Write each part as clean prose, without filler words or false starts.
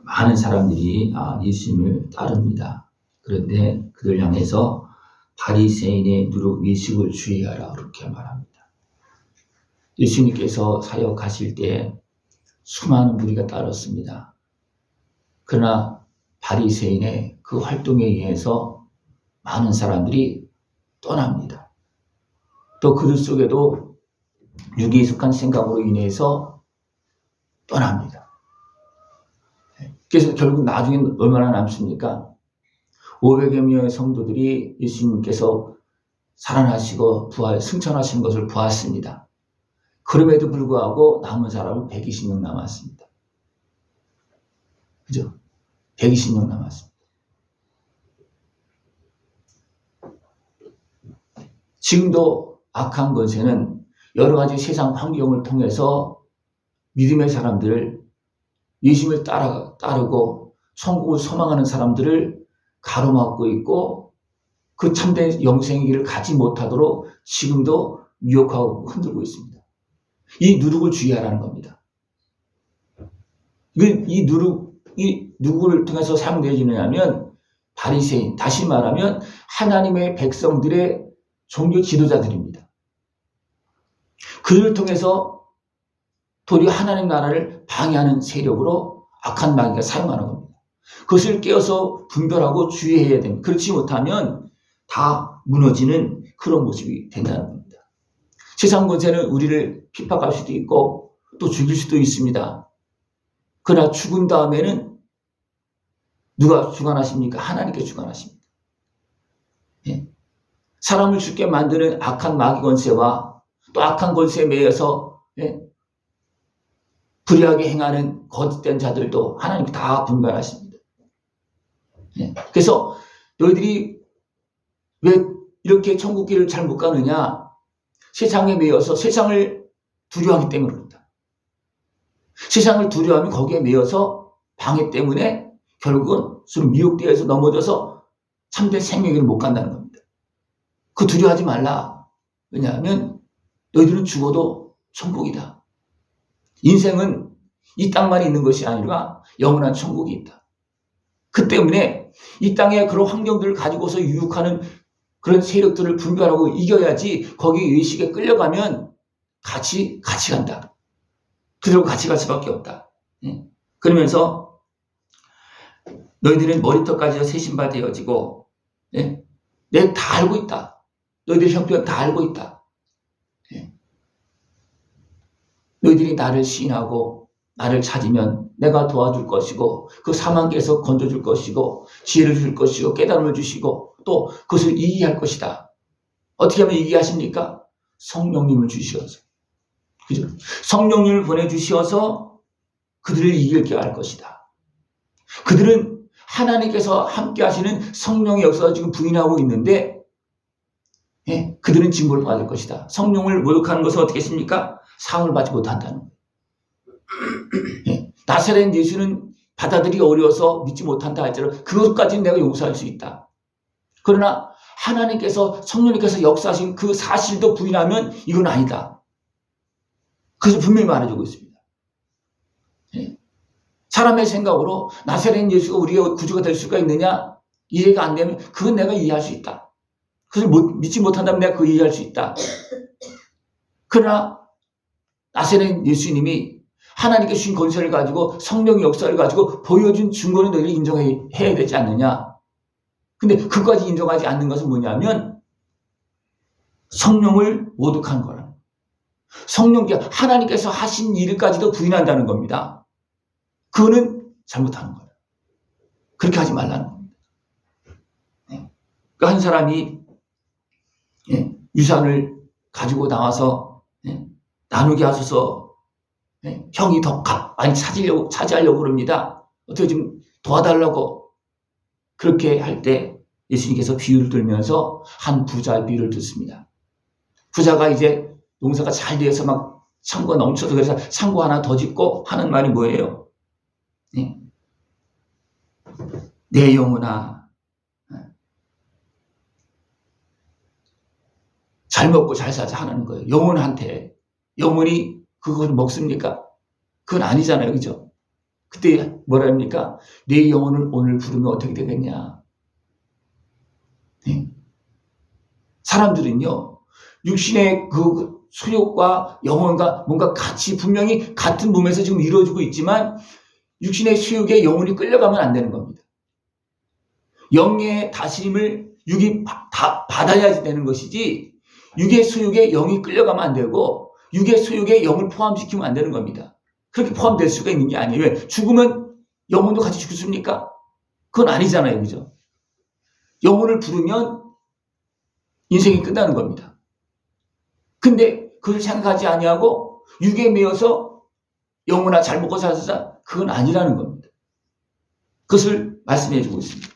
많은 사람들이 예수님을 따릅니다. 그런데 그들 향해서 바리새인의 누룩 외식을 주의하라 그렇게 말합니다. 예수님께서 사역하실 때 수많은 무리가 따랐습니다. 그러나 바리새인의 그 활동에 의해서 많은 사람들이 떠납니다. 또 그들 속에도 육에 속한 생각으로 인해서 떠납니다. 그래서 결국 나중에 얼마나 남습니까? 500여 명의 성도들이 예수님께서 살아나시고 승천하신 것을 보았습니다. 그럼에도 불구하고 남은 사람은 120명 남았습니다. 그죠? 120명 남았습니다. 지금도 악한 권세는 여러 가지 세상 환경을 통해서 믿음의 사람들을 예수님을 따르고 천국을 소망하는 사람들을 가로막고 있고 그 참된 영생의 길을 가지 못하도록 지금도 미혹하고 흔들고 있습니다. 이 누룩을 주의하라는 겁니다. 이 누룩이 누구를 통해서 사용되어지느냐 하면 바리새인, 다시 말하면 하나님의 백성들의 종교 지도자들입니다. 그들을 통해서 도리어 하나님 나라를 방해하는 세력으로 악한 마귀가 사용하는 겁니다. 그것을 깨어서 분별하고 주의해야 됩니다. 그렇지 못하면 다 무너지는 그런 모습이 된다는 겁니다. 세상 권세는 우리를 핍박할 수도 있고 또 죽일 수도 있습니다. 그러나 죽은 다음에는 누가 주관하십니까? 하나님께 주관하십니다. 예. 사람을 죽게 만드는 악한 마귀 권세와 또 악한 권세에 매여서 불의하게 행하는 거짓된 자들도 하나님께 다 분별하십니다. 그래서 너희들이 왜 이렇게 천국 길을 잘 못 가느냐? 세상에 매여서 세상을 두려워하기 때문에 그렇다. 세상을 두려워하면 거기에 매여서 방해 때문에 결국은 서로 미혹되어서 넘어져서 참된 생명을 못 간다는 겁니다. 그 두려워하지 말라. 왜냐하면 너희들은 죽어도 천국이다. 인생은 이 땅만 있는 것이 아니라 영원한 천국이 있다. 그 때문에 이 땅의 그런 환경들을 가지고서 유혹하는 그런 세력들을 분별하고 이겨야지 거기 외식에 끌려가면 같이 간다. 그들하고 같이 갈 수밖에 없다. 그러면서 너희들은 머리털까지 새 신발 되어지고 내가 다 알고 있다. 너희들의 형편 다 알고 있다. 너희들이 나를 시인하고 나를 찾으면 내가 도와줄 것이고 그 사망에서 건져줄 것이고 지혜를 줄 것이고 깨달음을 주시고 또 그것을 이해할 것이다. 어떻게 하면 이해하십니까? 성령님을 주시어서. 그죠? 성령님을 보내주시어서 그들을 이길게 할 것이다. 그들은 하나님께서 함께 하시는 성령의 역사를 지금 부인하고 있는데 그들은 징벌을 받을 것이다. 성령을 모욕하는 것은 어떻게 했습니까? 상을 받지 못한다는 거예요. 나사렛 예수는 받아들이기 어려워서 믿지 못한다 할지라도 그것까지는 내가 용서할 수 있다. 그러나 하나님께서 성령님께서 역사하신 그 사실도 부인하면 이건 아니다. 그래서 분명히 말해주고 있습니다. 사람의 생각으로 나사렛 예수가 우리의 구주가 될 수가 있느냐? 이해가 안 되면 그건 내가 이해할 수 있다. 그것을 믿지 못한다면 내가 그거 이해할 수 있다. 그러나 나사렛 예수님이 하나님께 주신 권세를 가지고 성령의 역사를 가지고 보여준 증거는 너희들이 인정해야 되지 않느냐. 근데 그것까지 인정하지 않는 것은 뭐냐면 성령을 모독한 거라. 성령께 하나님께서 하신 일까지도 부인한다는 겁니다. 그거는 잘못하는 거예요. 그렇게 하지 말라는 겁니다. 그러니까 한 사람이 유산을 가지고 나와서 나누게 하소서 형이 더 많이 차지하려고 그럽니다. 어떻게 좀 도와달라고 그렇게 할 때 예수님께서 비유를 들면서 한 부자의 비유를 듣습니다. 부자가 이제 농사가 잘 되어서 막 창고가 넘쳐서 그래서 창고 하나 더 짓고 하는 말이 뭐예요? 내 영혼아 잘 먹고 잘 살자 하는 거예요. 영혼한테. 영혼이 그걸 먹습니까? 그건 아니잖아요. 그죠? 그때 뭐라 합니까? 내 영혼을 오늘 부르면 어떻게 되겠냐? 네. 사람들은요, 육신의 그 수욕과 영혼과 뭔가 같이 분명히 같은 몸에서 지금 이루어지고 있지만 육신의 수욕에 영혼이 끌려가면 안 되는 겁니다. 영의 다스림을 육이 다 받아야지 되는 것이지 육의 수욕에 영이 끌려가면 안 되고 육의 수욕에 영을 포함시키면 안 되는 겁니다. 그렇게 포함될 수가 있는 게 아니에요. 왜? 죽으면 영혼도 같이 죽습니까? 그건 아니잖아요. 그죠? 영혼을 부르면 인생이 끝나는 겁니다. 근데 그걸 생각하지 아니하고 육에 매여서 영혼아 잘 먹고 살자, 그건 아니라는 겁니다. 그것을 말씀해 주고 있습니다.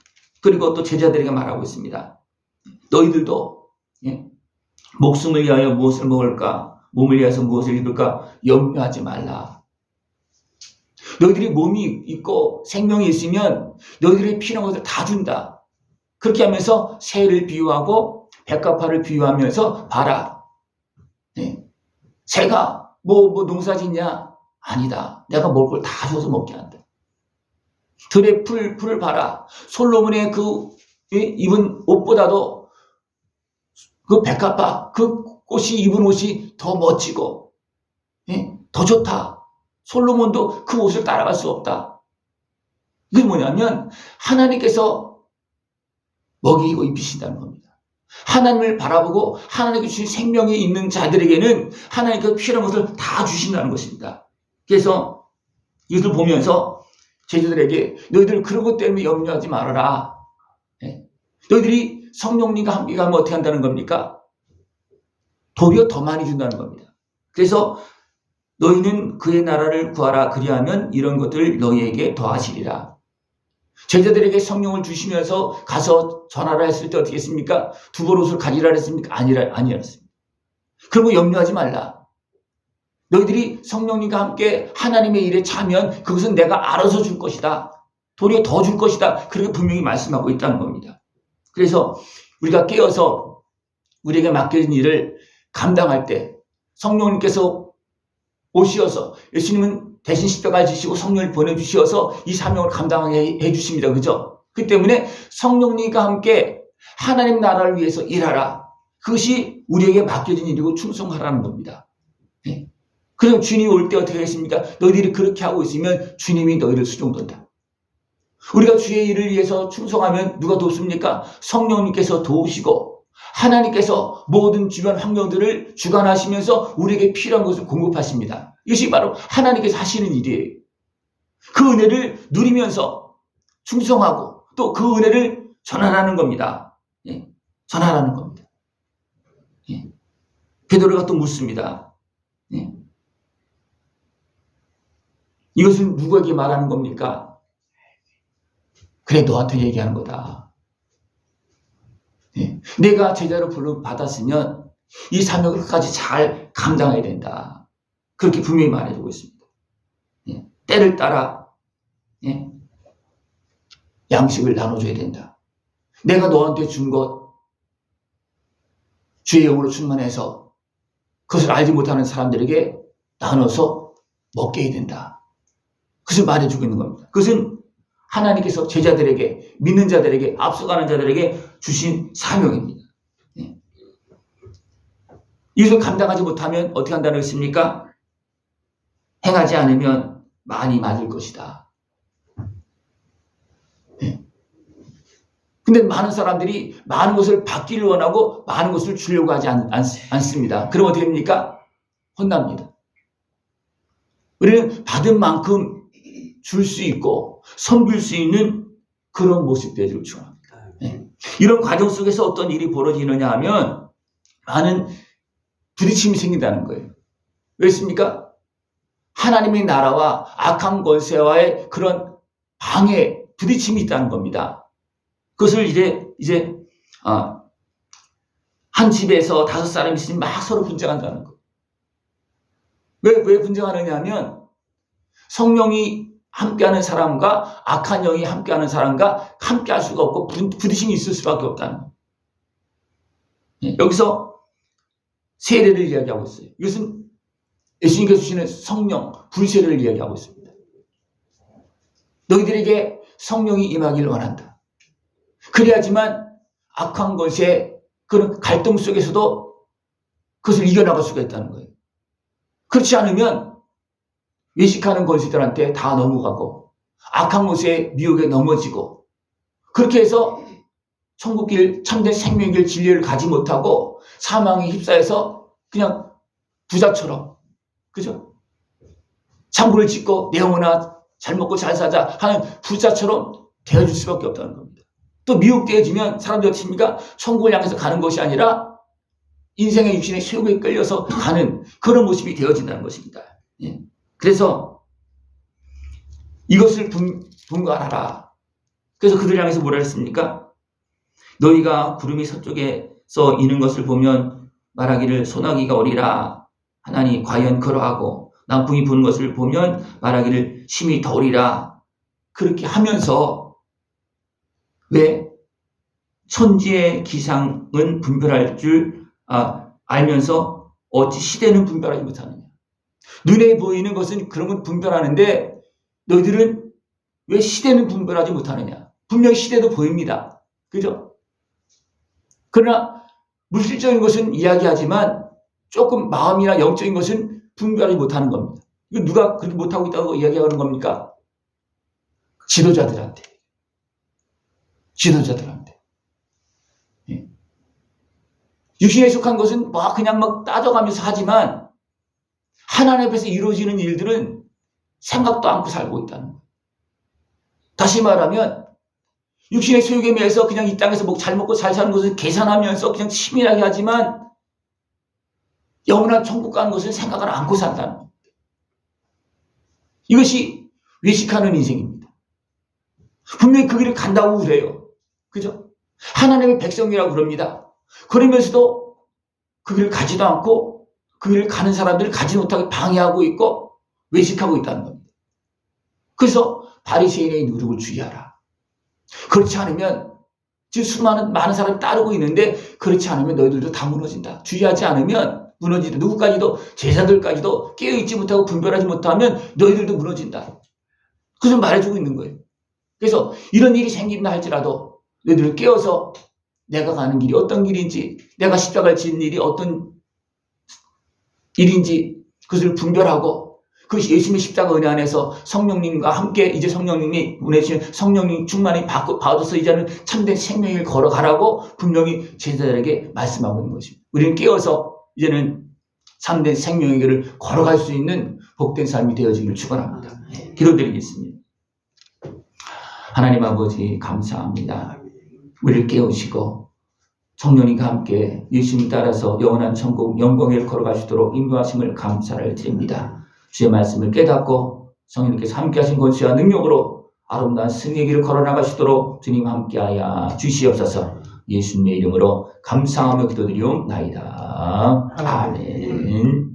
그리고 또 제자들에게 말하고 있습니다. 너희들도 목숨을 위하여 무엇을 먹을까, 몸을 위해서 무엇을 입을까 염려하지 말라. 너희들이 몸이 있고 생명이 있으면 너희들이 필요한 것을 다 준다. 그렇게 하면서 새를 비유하고 백합화를 비유하면서 봐라. 새가 뭐 농사 짓냐? 아니다. 내가 먹을 걸 다 줘서 먹게 한다. 들의 풀을 봐라. 솔로몬의 그 입은 옷보다도 그 백합화, 그 꽃이 입은 옷이 더 멋지고 더 좋다. 솔로몬도 그 옷을 따라갈 수 없다. 이게 뭐냐면 하나님께서 먹이고 입히신다는 겁니다. 하나님을 바라보고 하나님께 주신 생명이 있는 자들에게는 하나님께서 필요한 것을 다 주신다는 것입니다. 그래서 이것을 보면서 제자들에게 너희들 그런 것 때문에 염려하지 말아라. 너희들이 성령님과 함께 가면 어떻게 한다는 겁니까? 도리어 더 많이 준다는 겁니다. 그래서 너희는 그의 나라를 구하라. 그리하면 이런 것들 너희에게 더하시리라. 제자들에게 성령을 주시면서 가서 전하라 했을 때 어떻게 했습니까? 두 벌 옷을 가지라 했습니까? 아니었습니다. 그런 거 염려하지 말라. 너희들이 성령님과 함께 하나님의 일에 차면 그것은 내가 알아서 줄 것이다. 도리어 더 줄 것이다. 그렇게 분명히 말씀하고 있다는 겁니다. 그래서 우리가 깨어서 우리에게 맡겨진 일을 감당할 때 성령님께서 오시어서 예수님은 대신 십자가를 지시고 성령을 보내주시어서 이 사명을 감당하게 해주십니다. 그죠? 그 때문에 성령님과 함께 하나님 나라를 위해서 일하라. 그것이 우리에게 맡겨진 일이고 충성하라는 겁니다. 그럼 주님이 올 때 어떻게 하겠습니까? 너희들이 그렇게 하고 있으면 주님이 너희를 수종돈다. 우리가 주의 일을 위해서 충성하면 누가 돕습니까? 성령님께서 도우시고 하나님께서 모든 주변 환경들을 주관하시면서 우리에게 필요한 것을 공급하십니다. 이것이 바로 하나님께서 하시는 일이에요. 그 은혜를 누리면서 충성하고 또 그 은혜를 전하라는 겁니다. 전하라는 겁니다. 베드로가 또 묻습니다. 이것은 누구에게 말하는 겁니까? 그래, 너한테 얘기하는 거다. 내가 제자로 받았으면 이 사명을 끝까지 잘 감당해야 된다. 그렇게 분명히 말해주고 있습니다. 때를 따라 양식을 나눠줘야 된다. 내가 너한테 준 것 주의 영으로 충만해서 그것을 알지 못하는 사람들에게 나눠서 먹게 해야 된다. 그것을 말해주고 있는 겁니다. 그것은 하나님께서 제자들에게, 믿는 자들에게, 앞서가는 자들에게 주신 사명입니다. 이것을 감당하지 못하면 어떻게 한다는 것입니까? 행하지 않으면 많이 맞을 것이다. 근데 많은 사람들이 많은 것을 받기를 원하고 많은 것을 주려고 하지 않습니다. 그럼 어떻게 됩니까? 혼납니다. 우리는 받은 만큼 줄 수 있고 섬길 수 있는 그런 모습 되기를 축원합니다. 이런 과정 속에서 어떤 일이 벌어지느냐 하면 많은 부딪힘이 생긴다는 거예요. 왜습니까? 하나님의 나라와 악한 권세와의 그런 방해, 부딪힘이 있다는 겁니다. 그것을 이제 한 집에서 5사람이 있으면 막 서로 분쟁한다는 거. 왜 분쟁하느냐 하면 성령이 함께하는 사람과 악한 영이 함께하는 사람과 함께할 수가 없고 부딪힘이 있을 수밖에 없다는 거. 여기서 세례를 이야기하고 있어요. 이것은 예수님께서 주시는 성령, 불세례를 이야기하고 있습니다. 너희들에게 성령이 임하기를 원한다. 그래야지만 악한 것의 그런 갈등 속에서도 그것을 이겨나갈 수가 있다는 거예요. 그렇지 않으면 외식하는 권세들한테 다 넘어가고 악한 것의 미혹에 넘어지고 그렇게 해서 천국길 참된 생명의 길 진리를 가지 못하고 사망에 휩싸여서 그냥 부자처럼 그죠? 창고를 짓고 내 영혼아 잘 먹고 잘 사자 하는 부자처럼 되어줄 수밖에 없다는 겁니다. 또 미혹되어지면 사람들이 어떻습니까? 천국을 향해서 가는 것이 아니라 인생의 육신의 세욕에 끌려서 가는 그런 모습이 되어진다는 것입니다. 예. 그래서 이것을 분간하라. 그래서 그들 향해서 뭐라 했습니까? 너희가 구름이 서쪽에서 이는 것을 보면 말하기를 소나기가 오리라 하나니 과연 그러하고 남풍이 부는 것을 보면 말하기를 심히 더우리라. 그렇게 하면서 왜 천지의 기상은 분별할 줄 알면서 어찌 시대는 분별하지 못하느냐. 눈에 보이는 것은 그런 건 분별하는데 너희들은 왜 시대는 분별하지 못하느냐. 분명히 시대도 보입니다. 그죠? 그러나 물질적인 것은 이야기하지만 조금 마음이나 영적인 것은 분별하지 못하는 겁니다. 이거 누가 그렇게 못하고 있다고 이야기하는 겁니까? 지도자들한테. 예. 육신에 속한 것은 그냥 따져가면서 하지만 하나님 앞에서 이루어지는 일들은 생각도 않고 살고 있다는 거예요. 다시 말하면 육신의 소욕에 매여서 그냥 이 땅에서 잘 먹고 잘 사는 것을 계산하면서 그냥 치밀하게 하지만 영원한 천국 가는 것은 생각을 않고 산다는 겁니다. 이것이 외식하는 인생입니다. 분명히 그 길을 간다고 그래요. 그죠? 하나님의 백성이라고 그럽니다. 그러면서도 그 길을 가지도 않고 그 길을 가는 사람들을 가지 못하게 방해하고 있고 외식하고 있다는 겁니다. 그래서 바리새인의 누룩을 주의하라. 그렇지 않으면 지금 많은 사람이 따르고 있는데 그렇지 않으면 너희들도 다 무너진다. 주의하지 않으면 무너진다. 누구까지도 제자들까지도 깨어있지 못하고 분별하지 못하면 너희들도 무너진다. 그것을 말해주고 있는 거예요. 그래서 이런 일이 생긴다 할지라도 너희들을 깨워서 내가 가는 길이 어떤 길인지 내가 십자가를 지는 일이 어떤 일인지 그것을 분별하고 그것이 예수님의 십자가 은혜 안에서 성령님과 함께 이제 성령님이 보내주신 성령님 충만히 받아서 이제는 참된 생명을 걸어가라고 분명히 제자들에게 말씀하고 있는 것입니다. 우리는 깨어서 이제는 참된 생명의 길을 걸어갈 수 있는 복된 삶이 되어지기를 축원합니다. 기도드리겠습니다. 하나님 아버지 감사합니다. 우리를 깨우시고 성령님과 함께 예수님 따라서 영원한 천국 영광을 걸어가시도록 인도하심을 감사를 드립니다. 주의 말씀을 깨닫고 성령님께서 함께하신 권세와 능력으로 아름다운 승리의 길을 걸어나가시도록 주님 함께하여 주시옵소서. 예수님의 이름으로 감사하며 기도드리옵나이다. 아멘.